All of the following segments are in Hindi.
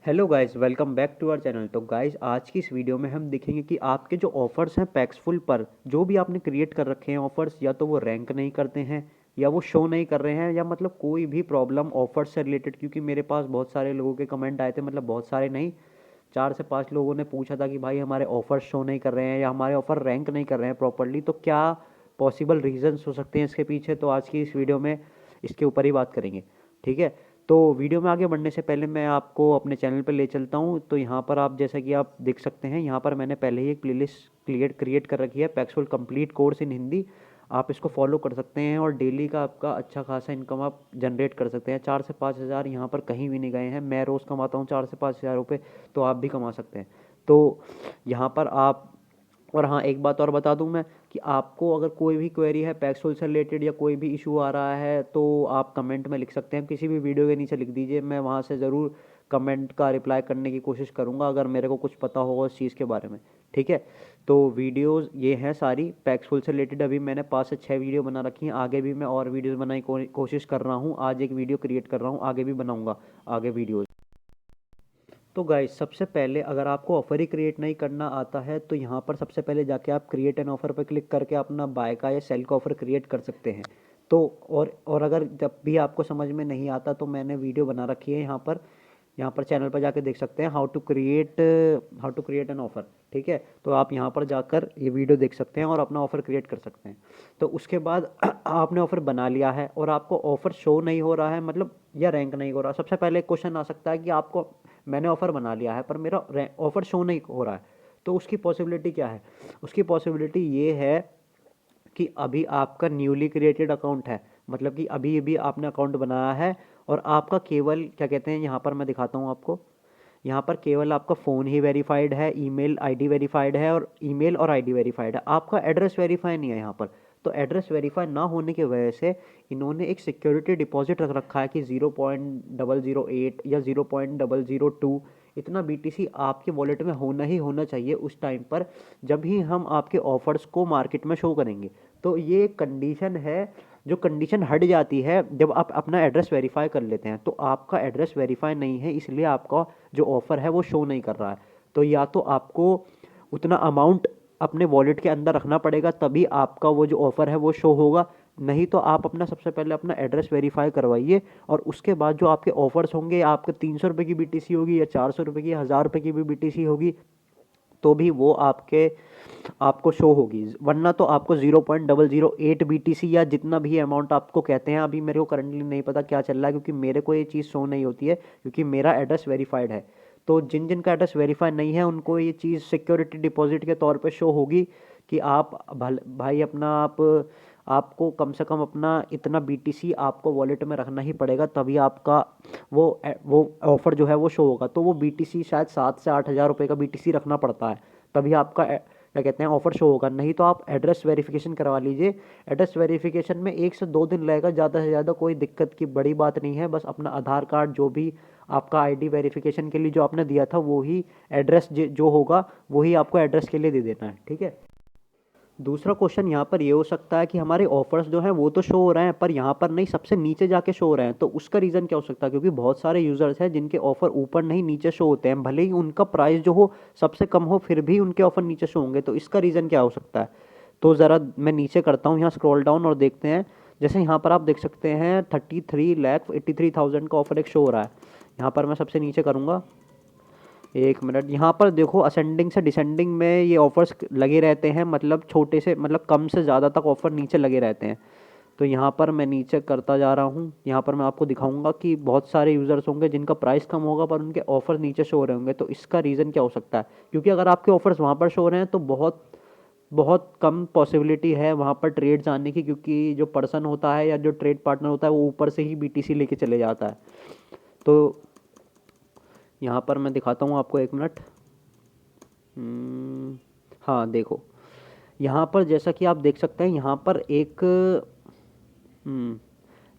Hello guys, welcome back to our channel. तो गाइस, आज की इस वीडियो में हम देखेंगे कि आपके जो ऑफर्स हैं पैक्सफुल पर, जो भी आपने क्रिएट कर रखे हैं ऑफर्स, या तो वो रैंक नहीं करते हैं या वो शो नहीं कर रहे हैं, या मतलब कोई भी प्रॉब्लम ऑफर्स से रिलेटेड। क्योंकि मेरे पास बहुत सारे लोगों के कमेंट आए थे, मतलब बहुत सारे नहीं, 4 से 5 लोगों ने पूछा था कि भाई हमारे ऑफर शो नहीं कर रहे हैं या हमारे ऑफर रैंक नहीं कर रहे हैं प्रॉपरली, तो क्या पॉसिबल रीजंस हो सकते हैं इसके पीछे। तो आज की इस वीडियो में इसके ऊपर ही बात करेंगे, ठीक है। तो वीडियो में आगे बढ़ने से पहले मैं आपको अपने चैनल पर ले चलता हूँ। तो यहाँ पर आप, जैसा कि आप देख सकते हैं, यहाँ पर मैंने पहले ही एक प्लेलिस्ट क्रिएट कर रखी है, Paxful complete course in Hindi. आप इसको फॉलो कर सकते हैं और डेली का आपका अच्छा खासा इनकम आप जनरेट कर सकते हैं। 4 से 5 हज़ार यहाँ पर कहीं भी नहीं गए हैं, मैं रोज़ कमाता हूँ 4 से 5 हज़ार रुपये, तो आप भी कमा सकते हैं। तो यहाँ पर आप, और हाँ, एक बात और बता दूं मैं कि आपको अगर कोई भी क्वेरी है पैक्सुल से रिलेटेड या कोई भी इशू आ रहा है, तो आप कमेंट में लिख सकते हैं, किसी भी वीडियो के नीचे लिख दीजिए, मैं वहाँ से ज़रूर कमेंट का रिप्लाई करने की कोशिश करूँगा अगर मेरे को कुछ पता होगा उस चीज़ के बारे में, ठीक है। तो वीडियोज़ ये हैं सारी पैक्सुल से रिलेटेड। अभी मैंने 5 से 6 वीडियो बना रखी हैं, आगे भी मैं और वीडियोज़ बनाने की कोशिश कर रहा हूँ। आज एक वीडियो क्रिएट कर रहा हूँ, आगे भी बनाऊँगा आगे वीडियोज़। तो गाइस, सबसे पहले अगर आपको ऑफ़र ही क्रिएट नहीं करना आता है, तो यहाँ पर सबसे पहले जाके आप क्रिएट एन ऑफ़र पर क्लिक करके अपना बाय का या सेल का ऑफ़र क्रिएट कर सकते हैं। तो और अगर जब भी आपको समझ में नहीं आता, तो मैंने वीडियो बना रखी है यहाँ पर चैनल पर जाके देख सकते हैं, how to create an offer, ठीक है। तो आप यहाँ पर जाकर ये वीडियो देख सकते हैं और अपना ऑफ़र क्रिएट कर सकते हैं। तो उसके बाद आपने ऑफ़र बना लिया है और आपको ऑफ़र शो नहीं हो रहा है, मतलब या रैंक नहीं हो रहा। सबसे पहले एक क्वेश्चन आ सकता है कि आपको, मैंने ऑफ़र बना लिया है पर मेरा ऑफ़र शो नहीं हो रहा है, तो उसकी पॉसिबिलिटी क्या है। उसकी पॉसिबिलिटी ये है कि अभी आपका न्यूली क्रिएटेड अकाउंट है, मतलब कि अभी अभी आपने अकाउंट बनाया है और आपका केवल क्या कहते हैं, यहाँ पर मैं दिखाता हूँ आपको। यहाँ पर केवल आपका फ़ोन ही वेरीफाइड है, ईमेल आईडी वेरीफाइड है, और ईमेल और आईडी वेरीफाइड है, आपका एड्रेस वेरीफाई नहीं है यहाँ पर। तो एड्रेस वेरीफाई ना होने की वजह से इन्होंने एक सिक्योरिटी डिपॉजिट रख रखा है कि 0.008 या 0.002 इतना बीटीसी आपके वॉलेट में होना ही होना चाहिए उस टाइम पर, जब ही हम आपके ऑफर्स को मार्केट में शो करेंगे। तो ये एक कंडीशन है, जो कंडीशन हट जाती है जब आप अपना एड्रेस वेरीफाई कर लेते हैं। तो आपका एड्रेस वेरीफाई नहीं है, इसलिए आपका जो ऑफ़र है वो शो नहीं कर रहा है। तो या तो आपको उतना अमाउंट अपने वॉलेट के अंदर रखना पड़ेगा, तभी आपका वो जो ऑफ़र है वो शो होगा। नहीं तो आप अपना, सबसे पहले अपना एड्रेस वेरीफाई करवाइए, और उसके बाद जो आपके ऑफर्स होंगे, आपके 300 रुपये की बीटीसी होगी या 400 रुपये की, 1000 रुपये की भी बीटीसी होगी, तो भी वो आपको शो होगी। वरना तो आपको 0.008 बीटीसी या जितना भी अमाउंट आपको कहते हैं, अभी मेरे को करंटली नहीं पता क्या चल रहा है, क्योंकि मेरे को ये चीज़ शो नहीं होती है, क्योंकि मेरा एड्रेस वेरीफाइड है। तो जिन जिन का एड्रेस वेरीफाइड नहीं है, उनको ये चीज़ सिक्योरिटी डिपॉजिट के तौर पे शो होगी कि आप भाई अपना, आपको कम से कम अपना इतना बीटीसी आपको वॉलेट में रखना ही पड़ेगा, तभी आपका वो ऑफ़र जो है वो शो होगा। तो वो बीटीसी शायद 7 से 8 हज़ार रुपये का बीटीसी रखना पड़ता है, तभी आपका क्या कहते हैं, ऑफ़र शो होगा। नहीं तो आप एड्रेस वेरिफिकेशन करवा लीजिए। एड्रेस वेरिफिकेशन में 1 से 2 दिन लगेगा, ज़्यादा से ज़्यादा, कोई दिक्कत की बड़ी बात नहीं है। बस अपना आधार कार्ड, जो भी आपका आईडी वेरिफिकेशन के लिए जो आपने दिया था, वही एड्रेस जो होगा वही आपको एड्रेस के लिए दे देना है, ठीक है। दूसरा क्वेश्चन यहाँ पर ये हो सकता है कि हमारे ऑफर्स जो हैं वो तो शो हो रहे हैं, पर यहाँ पर नहीं, सबसे नीचे जाके शो हो रहे हैं। तो उसका रीज़न क्या हो सकता है, क्योंकि बहुत सारे यूज़र्स हैं जिनके ऑफर ऊपर नहीं नीचे शो होते हैं, भले ही उनका प्राइस जो हो सबसे कम हो, फिर भी उनके ऑफर नीचे शो होंगे। तो इसका रीज़न क्या हो सकता है। तो ज़रा मैं नीचे करता हूँ, यहाँ स्क्रॉल डाउन और देखते हैं। जैसे यहाँ पर आप देख सकते हैं 33,83,000 का ऑफर एक शो हो रहा है। यहाँ पर मैं सबसे नीचे करूँगा, 1 मिनट। यहाँ पर देखो, असेंडिंग से डिसेंडिंग में ये ऑफर्स लगे रहते हैं, मतलब छोटे से, मतलब कम से ज़्यादा तक ऑफ़र नीचे लगे रहते हैं। तो यहाँ पर मैं नीचे करता जा रहा हूँ, यहाँ पर मैं आपको दिखाऊंगा कि बहुत सारे यूज़र्स होंगे जिनका प्राइस कम होगा पर उनके ऑफ़र नीचे शो हो रहे होंगे। तो इसका रीज़न क्या हो सकता है, क्योंकि अगर आपके ऑफ़र्स वहाँ पर शो हो रहे हैं, तो बहुत बहुत कम पॉसिबिलिटी है वहाँ पर ट्रेड्स आने की, क्योंकि जो पर्सन होता है या जो ट्रेड पार्टनर होता है, वो ऊपर से ही बीटीसी लेके चले जाता है। तो यहाँ पर मैं दिखाता हूँ आपको, 1 मिनट। हाँ देखो, यहाँ पर जैसा कि आप देख सकते हैं, यहाँ पर एक,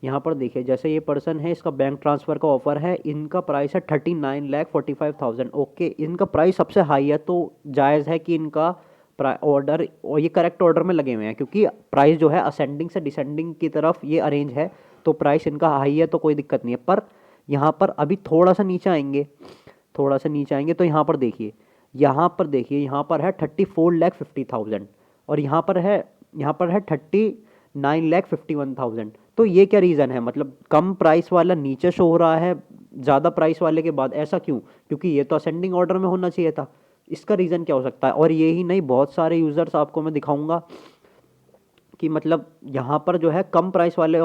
यहाँ पर देखिए, जैसे ये पर्सन है, इसका बैंक ट्रांसफ़र का ऑफ़र है, इनका प्राइस है 39,45,000। ओके, इनका प्राइस सबसे हाई है, तो जायज़ है कि इनका ऑर्डर, और ये करेक्ट ऑर्डर में लगे हुए हैं, क्योंकि प्राइस जो है असेंडिंग से डिसेंडिंग की तरफ ये अरेंज है, तो प्राइस इनका हाई है, तो कोई दिक्कत नहीं है। पर यहाँ पर अभी थोड़ा सा नीचे आएंगे, थोड़ा सा नीचे आएंगे तो यहाँ पर देखिए, यहाँ पर है 34,50,000 और यहाँ पर है 39,51,000। तो ये क्या रीज़न है, मतलब कम प्राइस वाला नीचे शो हो रहा है ज़्यादा प्राइस वाले के बाद, ऐसा क्यों? क्योंकि ये तो असेंडिंग ऑर्डर में होना चाहिए था। इसका रीज़न क्या हो सकता है? और ये ही नहीं, बहुत सारे यूज़र्स आपको मैं दिखाऊंगा कि मतलब यहाँ पर जो है कम प्राइस वाले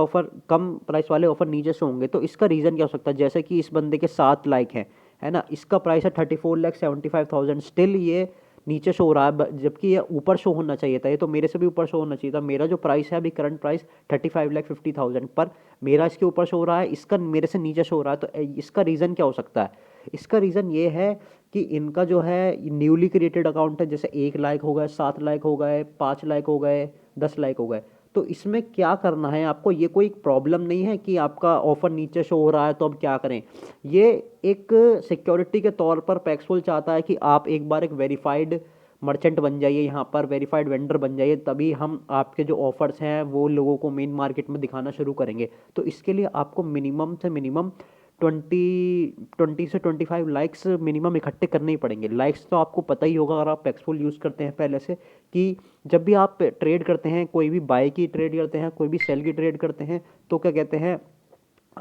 ऑफर नीचे से होंगे। तो इसका रीज़न क्या हो सकता है? जैसे कि इस बंदे के 7 लाइक हैं, है ना, इसका प्राइस है 34,75,000, स्टिल ये नीचे शो हो रहा है, जबकि ये ऊपर शो होना चाहिए था। ये तो मेरे से भी ऊपर शो होना चाहिए था। मेरा जो प्राइस है अभी करंट प्राइस 35,50,000, पर मेरा इसके ऊपर शो हो रहा है, इसका मेरे से नीचे शो हो रहा है। तो इसका रीज़न क्या हो सकता है? इसका रीज़न ये है कि इनका जो है न्यूली क्रिएटेड अकाउंट है, जैसे 1 लाइक हो गए, 7 लाइक हो गए, 5 लाइक हो गए, 10 लाइक हो गए। तो इसमें क्या करना है आपको? ये कोई प्रॉब्लम नहीं है कि आपका ऑफर नीचे शो हो रहा है तो अब क्या करें। ये एक सिक्योरिटी के तौर पर पैक्सफुल चाहता है कि आप एक बार एक वेरीफाइड मर्चेंट बन जाइए, यहाँ पर वेरीफाइड वेंडर बन जाइए, तभी हम आपके जो ऑफर्स हैं वो लोगों को मेन मार्केट में दिखाना शुरू करेंगे। तो इसके लिए आपको मिनिमम से मिनिमम 20 से 25 लाइक्स मिनिमम इकट्ठे करने ही पड़ेंगे। लाइक्स तो आपको पता ही होगा अगर आप पैक्सफुल यूज़ करते हैं पहले से, कि जब भी आप ट्रेड करते हैं, कोई भी बाय की ट्रेड करते हैं, कोई भी सेल की ट्रेड करते हैं, तो क्या कहते हैं,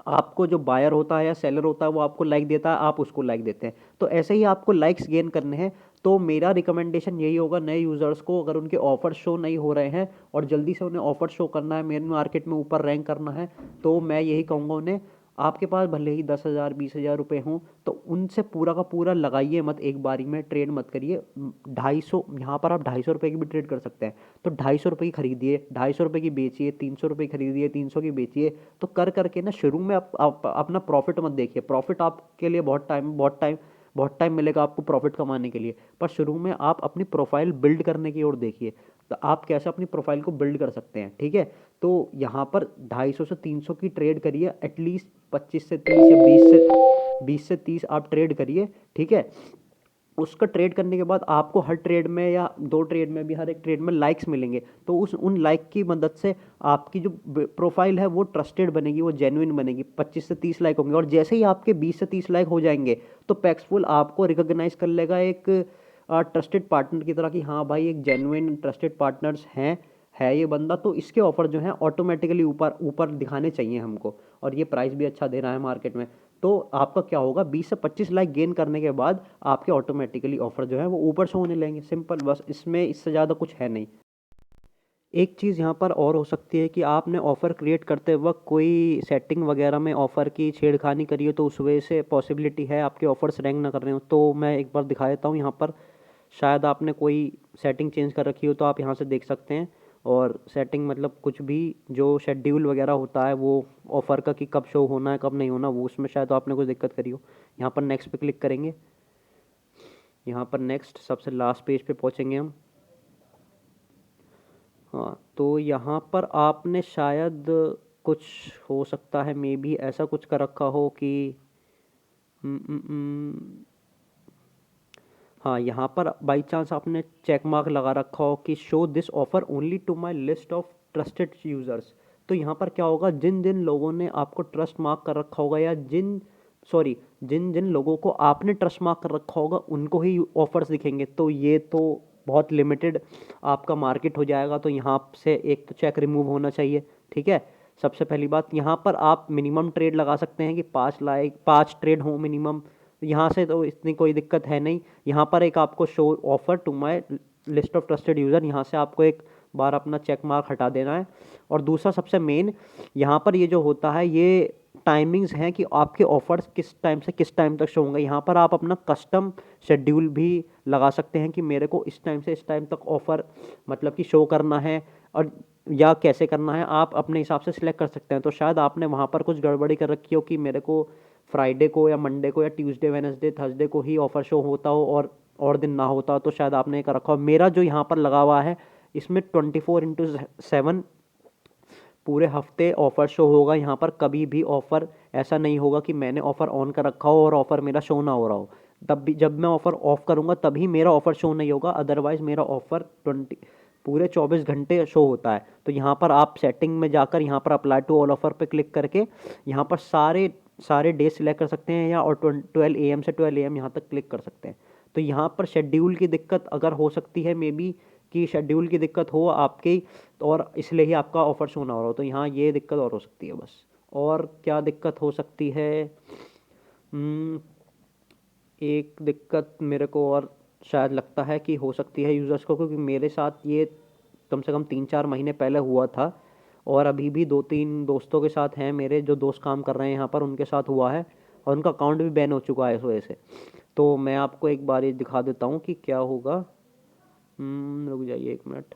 आपको जो बायर होता है या सेलर होता है वो आपको लाइक देता है, आप उसको लाइक देते हैं। तो ऐसे ही आपको लाइक्स गेन करने हैं। तो मेरा रिकमेंडेशन यही होगा नए यूज़र्स को, अगर उनके ऑफर शो नहीं हो रहे हैं और जल्दी से उन्हें ऑफर शो करना है, मेन मार्केट में ऊपर रैंक करना है, तो मैं यही कहूँगा उन्हें, आपके पास भले ही 10,000 20,000 रुपये हों, तो उनसे पूरा का पूरा लगाइए मत, एक बारी में ट्रेड मत करिए। 250, यहाँ पर आप 250 रुपये की भी ट्रेड कर सकते हैं। तो 250 रुपये की खरीदिए, 250 रुपये की बेचिए, 300 रुपये की खरीदिए, 300 की बेचिए। तो कर करके ना शुरू में आप अपना प्रॉफिट मत देखिए। प्रॉफिट आपके लिए बहुत टाइम मिलेगा आपको प्रॉफिट कमाने के लिए, पर शुरू में आप अपनी प्रोफाइल बिल्ड करने की ओर देखिए। तो आप कैसे अपनी प्रोफाइल को बिल्ड कर सकते हैं, ठीक है। तो यहाँ पर 250 से 300 की ट्रेड करिए, एटलीस्ट 25 से 30 या 20 से 30 आप ट्रेड करिए, ठीक है। उसका ट्रेड करने के बाद आपको हर ट्रेड में या 2 ट्रेड में भी, हर एक ट्रेड में लाइक्स मिलेंगे। तो उन लाइक की मदद से आपकी जो प्रोफाइल है वो ट्रस्टेड बनेगी, वो जेन्युइन बनेगी। 25 से 30 लाइक होंगे, और जैसे ही आपके 20 से 30 लाइक हो जाएंगे तो पैक्सफुल आपको रिकॉग्नाइज कर लेगा एक ट्रस्टेड पार्टनर की तरह, कि हाँ भाई एक जेन्युइन ट्रस्टेड पार्टनर्स है ये बंदा, तो इसके ऑफर जो हैं ऑटोमेटिकली ऊपर ऊपर दिखाने चाहिए हमको, और ये प्राइस भी अच्छा दे रहा है मार्केट में। तो आपका क्या होगा, 20 से 25 लाख गेन करने के बाद आपके ऑटोमेटिकली ऑफर जो है वो ऊपर से होने लगेंगे। सिंपल, बस इसमें इससे ज़्यादा कुछ है नहीं। एक चीज़ यहाँ पर और हो सकती है कि आपने ऑफ़र क्रिएट करते वक्त कोई सेटिंग वगैरह में ऑफ़र की छेड़खानी करी हो, तो उस वजह से पॉसिबिलिटी है आपके ऑफ़र्स रैंक ना कर रहे हो। तो मैं एक बार दिखा देता हूँ यहाँ पर, शायद आपने कोई सेटिंग चेंज कर रखी हो, तो आप यहाँ से देख सकते हैं। और सेटिंग मतलब कुछ भी जो शेड्यूल वगैरह होता है वो ऑफ़र का, कि कब शो होना है कब नहीं होना, वो उसमें शायद आपने कोई दिक्कत करी हो। यहाँ पर नेक्स्ट पे क्लिक करेंगे, यहाँ पर नेक्स्ट सबसे लास्ट पेज पे पहुँचेंगे हम। हाँ, तो यहाँ पर आपने शायद कुछ, हो सकता है मे बी ऐसा कुछ कर रखा हो कि हम्म, हम्म, हम्म, हाँ, यहाँ पर बाई चांस आपने चेक मार्क लगा रखा हो कि show this offer only to my list of trusted users. तो यहाँ पर क्या होगा, जिन जिन लोगों ने आपको ट्रस्ट मार्क कर रखा होगा, या जिन जिन लोगों को आपने ट्रस्ट मार्क कर रखा होगा उनको ही ऑफर्स दिखेंगे। तो ये तो बहुत लिमिटेड आपका मार्केट हो जाएगा। तो यहाँ से एक तो चेक रिमूव होना चाहिए, ठीक है। सबसे पहली बात, यहाँ पर आप मिनिमम ट्रेड लगा सकते हैं कि 5 ट्रेड हो मिनिमम। यहाँ से तो इतनी कोई दिक्कत है नहीं। यहाँ पर एक आपको show offer to my list of trusted user, यहाँ से आपको एक बार अपना चेक मार्क हटा देना है। और दूसरा सबसे मेन, यहाँ पर ये जो होता है ये टाइमिंग्स हैं कि आपके ऑफर्स किस टाइम से किस टाइम तक शो होंगे। यहाँ पर आप अपना कस्टम शेड्यूल भी लगा सकते हैं कि मेरे को इस टाइम से इस टाइम तक ऑफर मतलब कि शो करना है, और या कैसे करना है आप अपने हिसाब से सिलेक्ट कर सकते हैं। तो शायद आपने वहाँ पर कुछ गड़बड़ी कर रखी हो कि मेरे को फ्राइडे को या मंडे को या ट्यूसडे वेडनेसडे थर्सडे को ही ऑफर शो होता हो और दिन ना होता हो, तो शायद आपने ये कर रखा हो। मेरा जो यहाँ पर लगा हुआ है इसमें 24/7 पूरे हफ्ते ऑफर शो होगा। यहाँ पर कभी भी ऑफर ऐसा नहीं होगा कि मैंने ऑफर ऑन कर रखा हो और ऑफर मेरा शो ना हो रहा हो। तब भी जब मैं ऑफर ऑफ करूँगा तभी मेरा ऑफर शो नहीं होगा, अदरवाइज मेरा ऑफर पूरे 24 घंटे शो होता है। तो यहाँ पर आप सेटिंग में जाकर यहाँ पर अप्लाई टू ऑल ऑफर पे क्लिक करके यहाँ पर सारे डे सिलेक्ट कर सकते हैं या और 12 AM से 12 AM यहाँ तक क्लिक कर सकते हैं। तो यहाँ पर शेड्यूल की दिक्कत अगर हो सकती है मे बी, कि शेड्यूल की दिक्कत हो आपकी, और इसलिए ही आपका ऑफर शो ना हो रहा हो, तो यहाँ ये दिक्कत और हो सकती है बस। और क्या दिक्कत हो सकती है? हम्म, एक दिक्कत मेरे को और शायद लगता है कि हो सकती है यूज़र्स को, क्योंकि मेरे साथ ये कम से कम 3-4 महीने पहले हुआ था, और अभी भी 2-3 दोस्तों के साथ हैं मेरे, जो दोस्त काम कर रहे हैं यहाँ पर, उनके साथ हुआ है, और उनका अकाउंट भी बैन हो चुका है इस वजह से। तो मैं आपको एक बार ये दिखा देता हूँ कि क्या होगा। रुक जाइए 1 मिनट।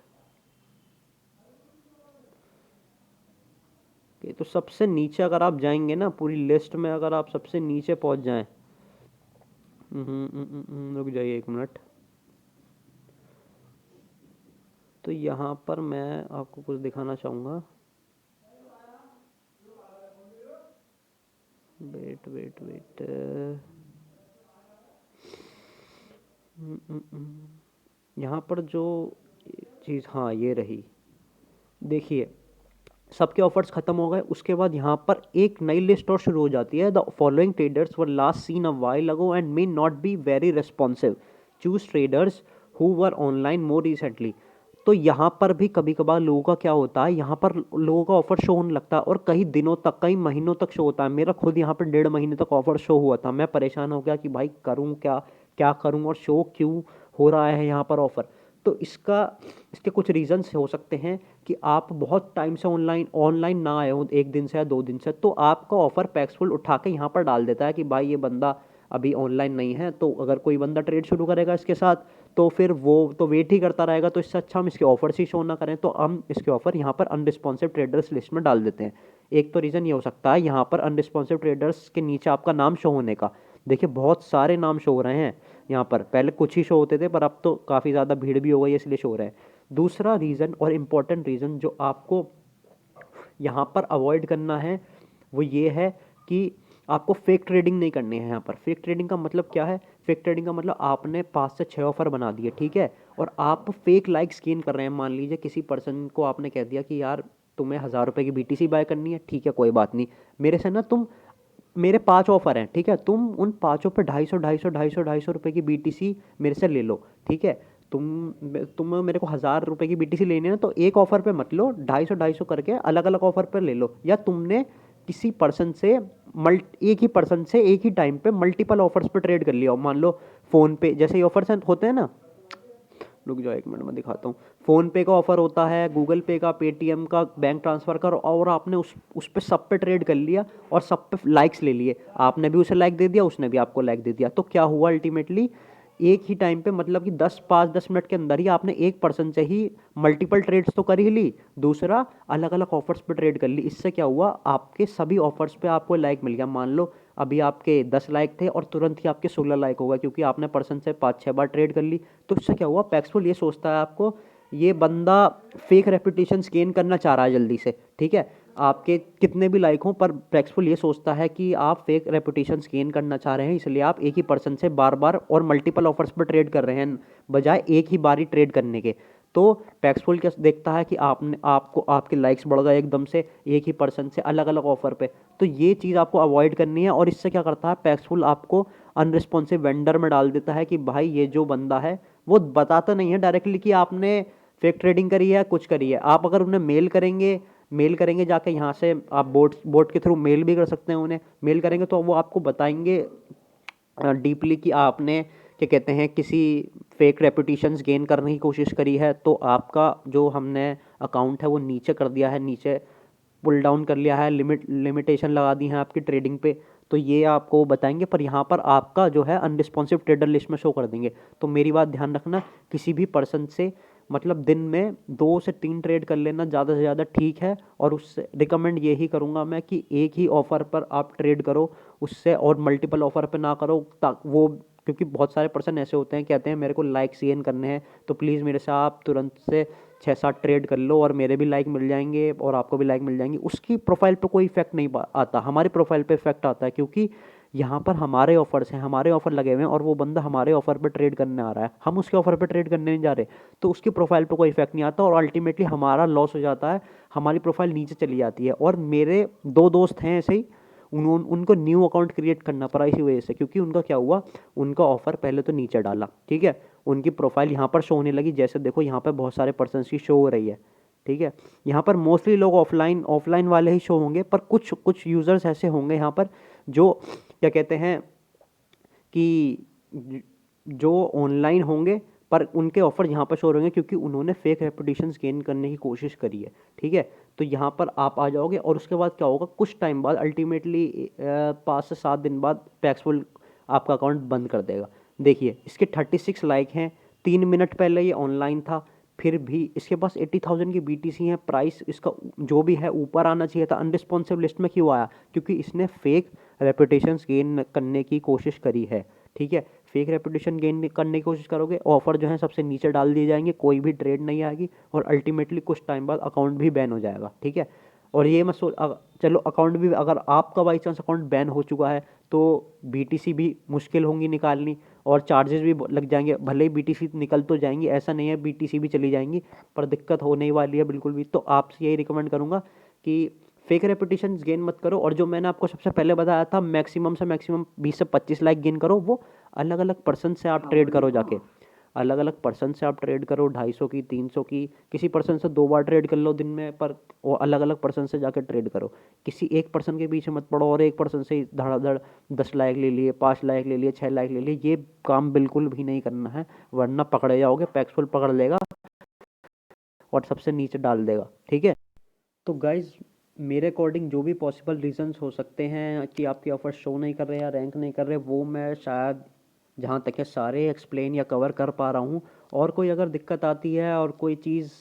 ओके, तो सबसे नीचे अगर आप जाएंगे ना, पूरी लिस्ट में अगर आप सबसे नीचे पहुँच जाएं, रुक जाइए 1 मिनट। तो यहाँ पर मैं आपको कुछ दिखाना चाहूँगा। Wait wait wait. यहाँ पर जो चीज़, हाँ ये रही, देखिए सबके ऑफर्स खत्म हो गए, उसके बाद यहाँ पर एक नई लिस्ट और शुरू हो जाती है। The following traders were last seen a while ago and may not be very responsive, choose traders who were online more recently. तो यहाँ पर भी कभी कभार लोगों का क्या होता है, यहाँ पर लोगों का ऑफर शो होने लगता है और कई दिनों तक, कई महीनों तक शो होता है। मेरा खुद यहाँ पर 1.5 महीने तक ऑफर शो हुआ था। मैं परेशान हो गया कि भाई करूँ क्या, क्या करूँ, और शो क्यों हो रहा है यहाँ पर ऑफर। तो इसके कुछ रीजंस हो सकते हैं कि आप बहुत टाइम से ऑनलाइन ऑनलाइन ना आए हो, 1 दिन से या 2 दिन से, तो आपका ऑफर पैक्सफुल उठा के यहाँ पर डाल देता है कि भाई ये बंदा अभी ऑनलाइन नहीं है, तो अगर कोई बंदा ट्रेड शुरू करेगा इसके साथ, तो फिर वो तो वेट ही करता रहेगा। तो इससे अच्छा हम इसके ऑफर्स ही शो ना करें, तो हम इसके ऑफर यहाँ पर अनरिस्पॉन्सिव ट्रेडर्स लिस्ट में डाल देते हैं। एक तो रीज़न ये हो सकता है यहाँ पर अनरिस्पॉन्सिव ट्रेडर्स के नीचे आपका नाम शो होने का। देखिए बहुत सारे नाम शो हो रहे हैं यहाँ पर, पहले कुछ ही शो होते थे पर अब तो काफ़ी ज़्यादा भीड़ भी हो गई है, इसलिए शो हो रहे हैं। दूसरा रीज़न और इम्पॉर्टेंट रीज़न जो आपको यहाँ पर अवॉइड करना है, वो ये है कि आपको फेक ट्रेडिंग नहीं करनी है। यहाँ पर फेक ट्रेडिंग का मतलब क्या है? फेक ट्रेडिंग का मतलब आपने 5 से 6 ऑफर बना दिए, ठीक है, और आप फेक लाइक्स गेन कर रहे हैं। मान लीजिए किसी पर्सन को आपने कह दिया कि यार तुम्हें 1,000 रुपये की BTC बाय करनी है, ठीक है कोई बात नहीं, मेरे से ना तुम, मेरे 5 ऑफर हैं, ठीक है, तुम उन पाँचों पे 250 की BTC मेरे से ले लो, ठीक है। तुम मेरे को 1,000 रुपये की BTC लेनी है ना, तो एक ऑफर पे मत लो, 250 करके अलग अलग ऑफर पे ले लो। या तुमने किसी पर्सन से एक ही पर्सन से एक ही टाइम पे मल्टीपल ऑफर्स पे ट्रेड कर लिया हो। मान लो फोन पे जैसे ही ऑफर्स होते हैं ना, रुक जाओ 1 मिनट में दिखाता हूँ। फ़ोन पे का ऑफर होता है, गूगल पे का, पेटीएम का, बैंक ट्रांसफ़र का, और आपने उस पे सब पे ट्रेड कर लिया और सब पे लाइक्स ले लिए। आपने भी उसे लाइक दे दिया, उसने भी आपको लाइक दे दिया। तो क्या हुआ अल्टीमेटली, एक ही टाइम पे, मतलब कि 10 मिनट के अंदर ही आपने एक पर्सन से ही मल्टीपल ट्रेड्स तो कर ही ली, दूसरा अलग अलग ऑफर्स पे ट्रेड कर ली। इससे क्या हुआ, आपके सभी ऑफर्स पे आपको लाइक मिल गया। मान लो अभी आपके 10 लाइक थे और तुरंत ही आपके 16 लाइक हो गए, क्योंकि आपने पर्सन से 5-6 बार ट्रेड कर ली। तो इससे क्या हुआ, पैक्सफुल ये सोचता है आपको, ये बंदा फेक रेपुटेशंस गेन करना चाह रहा है जल्दी से, ठीक है। आपके कितने भी लाइक हों, पर पैक्सफुल ये सोचता है कि आप फेक रेपुटेशंस गेन करना चाह रहे हैं, इसलिए आप एक ही पर्सन से बार बार और मल्टीपल ऑफर्स पर ट्रेड कर रहे हैं, बजाय एक ही बार ही ट्रेड करने के। तो पैक्सफुल क्या देखता है कि आपके लाइक्स बढ़ गए एकदम से एक ही पर्सन से अलग अलग ऑफर पे। तो ये चीज़ आपको अवॉइड करनी है। और इससे क्या करता है, पैक्सफुल आपको अनरिस्पॉन्सिव वेंडर में डाल देता है कि भाई ये जो बंदा है वो बताता नहीं है डायरेक्टली कि आपने फेक ट्रेडिंग करी है, कुछ करी है। आप अगर उन्हें मेल करेंगे जाके, यहाँ से आप बोट के थ्रू मेल भी कर सकते हैं, उन्हें मेल करेंगे तो वो आपको बताएंगे डीपली कि आपने क्या कहते हैं किसी फेक रेपुटेशंस गेन करने की कोशिश करी है, तो आपका जो हमने अकाउंट है वो नीचे कर दिया है, नीचे पुल डाउन कर लिया है, लिमिटेशन लगा दी है आपकी ट्रेडिंग पे। तो ये आपको बताएंगे, पर यहाँ पर आपका जो है अनरिस्पॉन्सिव ट्रेडर लिस्ट में शो कर देंगे। तो मेरी बात ध्यान रखना, किसी भी पर्सन से मतलब दिन में 2 से 3 ट्रेड कर लेना ज़्यादा से ज़्यादा ठीक है। और उससे रिकमेंड यही करूँगा मैं कि एक ही ऑफ़र पर आप ट्रेड करो, उससे और मल्टीपल ऑफ़र पे ना करो। वो क्योंकि बहुत सारे पर्सन ऐसे होते हैं, कहते हैं मेरे को लाइक्स गेन करने हैं, तो प्लीज़ मेरे से आप तुरंत से 6-7 ट्रेड कर लो और मेरे भी लाइक मिल जाएंगे और आपको भी लाइक मिल जाएंगी। उसकी प्रोफाइल पे कोई इफेक्ट नहीं आता, हमारी प्रोफाइल पे इफेक्ट आता है, क्योंकि यहाँ पर हमारे ऑफर्स हैं, हमारे ऑफर लगे हुए हैं, और वो बंदा हमारे ऑफर पे ट्रेड करने आ रहा है, हम उसके ऑफर पे ट्रेड करने नहीं जा रहे। तो उसकी प्रोफाइल पे कोई इफेक्ट नहीं आता और अल्टीमेटली हमारा लॉस हो जाता है, हमारी प्रोफाइल नीचे चली जाती है। और मेरे 2 दोस्त हैं ऐसे ही, उनको न्यू अकाउंट क्रिएट करना पड़ा इसी वजह से, क्योंकि उनका क्या हुआ, उनका ऑफर पहले तो नीचे डाला, ठीक है, उनकी प्रोफाइल यहाँ पर शो होने लगी, जैसे देखो यहाँ पर बहुत सारे पर्सन की शो हो रही है, ठीक है। यहाँ पर मोस्टली लोग ऑफलाइन ऑफलाइन वाले ही शो होंगे, पर कुछ कुछ यूज़र्स ऐसे होंगे यहाँ पर जो क्या कहते हैं कि जो ऑनलाइन होंगे पर उनके ऑफर यहाँ पर शो होंगे, क्योंकि उन्होंने फेक रेपुटेशंस गेन करने की कोशिश करी है, ठीक है। तो यहाँ पर आप आ जाओगे और उसके बाद क्या होगा, कुछ टाइम बाद अल्टीमेटली 5 से 7 दिन बाद पैक्सफुल आपका अकाउंट बंद कर देगा। देखिए इसके 36 लाइक हैं, 3 मिनट पहले ये ऑनलाइन था, फिर भी इसके पास 80,000 की BTC है, प्राइस इसका जो भी है ऊपर आना चाहिए था, अनरिस्पॉन्सिव लिस्ट में क्यों आया, क्योंकि इसने फेक रेपुटेशंस गेन करने की कोशिश करी है, ठीक है। फेक रेपुटेशन गेन करने की कोशिश करोगे, ऑफर जो है सबसे नीचे डाल दिए जाएंगे, कोई भी ट्रेड नहीं आएगी और अल्टीमेटली कुछ टाइम बाद अकाउंट भी बैन हो जाएगा, ठीक है। और ये मत सोच चलो अकाउंट भी, अगर आपका बाई चांस अकाउंट बैन हो चुका है तो BTC भी मुश्किल होंगी निकालनी और चार्जेस भी लग जाएंगे, भले ही BTC निकल तो जाएंगी, ऐसा नहीं है, BTC भी चली जाएंगी, पर दिक्कत होने वाली है बिल्कुल भी। तो आपसे यही रिकमेंड करूँगा कि फेक रेपुटेशन गेन मत करो, और जो मैंने आपको सबसे पहले बताया था मैक्सिमम से मैक्सिमम 20 से 25 लाख गेन करो, वो अलग अलग पर्सन से आप ट्रेड करो जाके, अलग अलग पर्सन से आप ट्रेड करो, 250 की 300 की, किसी पर्सन से 2 बार ट्रेड कर लो दिन में, पर वो अलग अलग पर्सन से जाकर ट्रेड करो, किसी एक पर्सन के पीछे मत पड़ो और एक पर्सन से ही धड़ाधड़ 10 लाख ले लिए, 5 लाख ले लिए, 6 लाख ले लिए, ये काम बिल्कुल भी नहीं करना है, वरना पकड़े जाओगे, पैक्सफुल पकड़ लेगा और सबसे नीचे डाल देगा, ठीक है। तो गाइज मेरे अकॉर्डिंग जो भी पॉसिबल रीजंस हो सकते हैं कि आपके ऑफर शो नहीं कर रहे या रैंक नहीं कर रहे, वो मैं शायद जहाँ तक है सारे एक्सप्लेन या कवर कर पा रहा हूँ। और कोई अगर दिक्कत आती है और कोई चीज़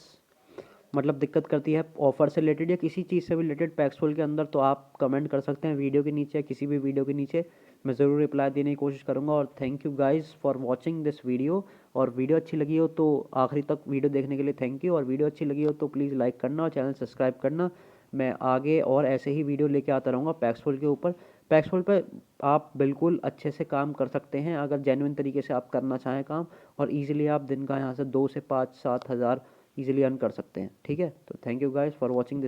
मतलब दिक्कत करती है ऑफर से रिलेटेड या किसी चीज़ से भी रिलेटेड पैक्सफुल के अंदर, तो आप कमेंट कर सकते हैं वीडियो के नीचे, किसी भी वीडियो के नीचे, मैं ज़रूर रिप्लाई देने की कोशिश करूँगा। और thank you guys for watching this video. और वीडियो अच्छी लगी हो तो आखिरी तक वीडियो देखने के लिए थैंक यू, और वीडियो अच्छी लगी हो तो प्लीज़ लाइक करना और चैनल सब्सक्राइब करना। मैं आगे और ऐसे ही वीडियो लेके आता रहूँगा पैक्सफुल के ऊपर। पैक्सफुल पे आप बिल्कुल अच्छे से काम कर सकते हैं अगर जेन्युइन तरीके से आप करना चाहें काम, और ईजिली आप दिन का यहाँ से 2 से 5 7 हज़ार ईजिली अर्न कर सकते हैं, ठीक है। तो thank you guys for watching this.